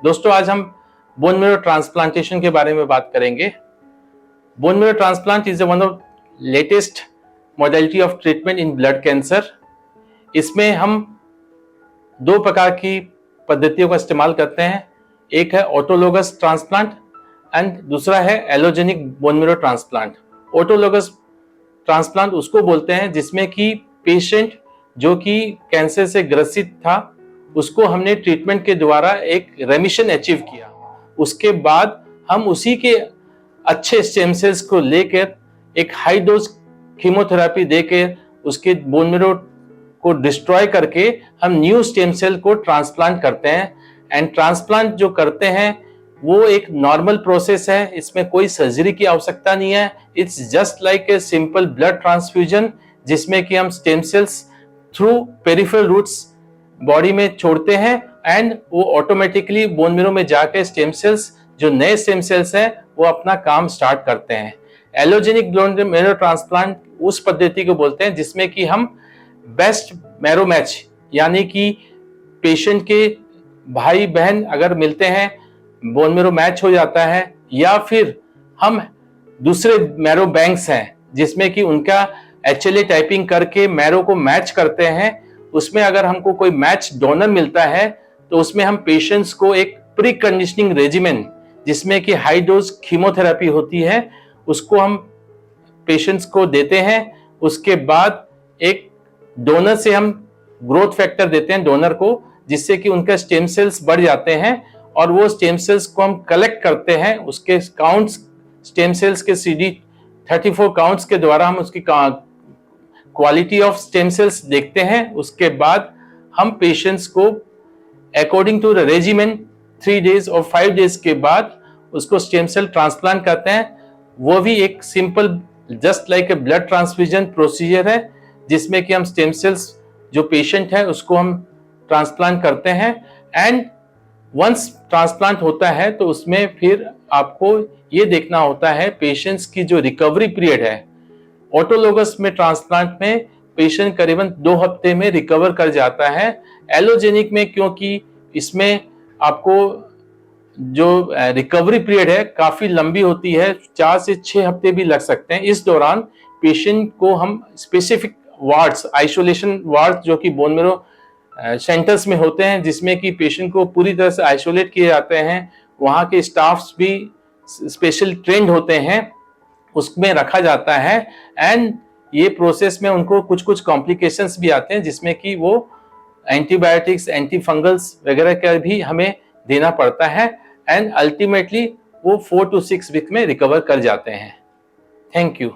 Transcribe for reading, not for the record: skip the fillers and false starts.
दोस्तों आज हम बोन मैरो ट्रांसप्लांटेशन के बारे में बात करेंगे। Bone marrow transplant is one of latest modality of treatment in blood cancer. इसमें हम दो प्रकार की पद्धतियों का इस्तेमाल करते हैं। एक है ऑटोलोगस ट्रांसप्लांट एंड दूसरा है allogenic bone marrow transplant. Autologous transplant उसको बोलते हैं जिसमें कि पेशेंट जो कि कैंसर से ग्रसित था उसको हमने ट्रीटमेंट के द्वारा एक रेमिशन अचीव किया। उसके बाद हम उसी के अच्छे स्टेम सेल्स को लेकर एक हाई डोज कीमोथेरेपी देकर उसके बोन मैरो को डिस्ट्रॉय करके हम न्यू स्टेम सेल को ट्रांसप्लांट करते हैं। एंड ट्रांसप्लांट जो करते हैं वो एक नॉर्मल प्रोसेस है, इसमें कोई सर्जरी की आवश्यकता नहीं है। It's just like a simple blood transfusion जिसमें कि हम stem cells through peripheral routes body में छोड़ते हैं एंड वो ऑटोमेटिकली बोन मैरो में जाकर स्टेम सेल्स जो नए स्टेम सेल्स हैं वो अपना काम स्टार्ट करते हैं। एलोजेनिक बोन मैरो ट्रांसप्लांट उस पद्धति को बोलते हैं जिसमें कि हम बेस्ट मैरो मैच यानी कि पेशेंट के भाई बहन अगर मिलते हैं बोन मैरो मैच हो जाता है, या फिर हम दूसरे मैरो बैंक्स हैं जिसमें कि उनका HLA टाइपिंग करके मैरो को मैच करते हैं, उसमें अगर हमको कोई मैच डोनर मिलता है तो उसमें हम पेशेंट्स को एक प्री कंडीशनिंग रेजिमेंट जिसमें कि हाई डोज कीमोथेरेपी होती है उसको हम पेशेंट्स को देते हैं। उसके बाद एक डोनर से हम ग्रोथ फैक्टर देते हैं डोनर को, जिससे कि उनका स्टेम सेल्स बढ़ जाते हैं और वो स्टेम सेल्स को हम कलेक्ट करते हैं। उसके काउंट्स स्टेम सेल्स के CD34 काउंट्स के द्वारा हम उसकी क्वालिटी ऑफ स्टेम सेल्स देखते हैं। उसके बाद हम पेशेंट्स को according to the regiment 3 days और 5 डेज के बाद उसको स्टेम सेल ट्रांसप्लांट करते हैं। वो भी एक सिंपल जस्ट लाइक ए ब्लड ट्रांसफ्यूजन प्रोसीजर है जिसमें कि हम स्टेम सेल्स जो पेशेंट है उसको हम ट्रांसप्लांट करते हैं। एंड वंस ट्रांसप्लांट होता है तो उसमें फिर आपको ये देखना होता है पेशेंट्स की जो रिकवरी पीरियड है। ऑटोलोगस में ट्रांसप्लांट में पेशेंट करीबन 2 हफ्ते में रिकवर कर जाता है। एलोजेनिक में क्योंकि इसमें आपको जो रिकवरी पीरियड है काफी लंबी होती है, 4 से 6 हफ्ते भी लग सकते हैं। इस दौरान पेशेंट को हम स्पेसिफिक वार्ड्स, आइसोलेशन वार्ड जो कि बोन मैरो सेंटर्स में होते हैं जिसमें कि पेशेंट को पूरी तरह से आइसोलेट किए जाते हैं, वहाँ के स्टाफ्स भी स्पेशल ट्रेंड होते हैं, उसमें रखा जाता है। एंड ये प्रोसेस में उनको कुछ कुछ कॉम्प्लिकेशंस भी आते हैं जिसमें कि वो एंटीबायोटिक्स, एंटी फंगल्स वगैरह का भी हमें देना पड़ता है। एंड अल्टीमेटली वो 4 to 6 वीक में रिकवर कर जाते हैं। Thank you.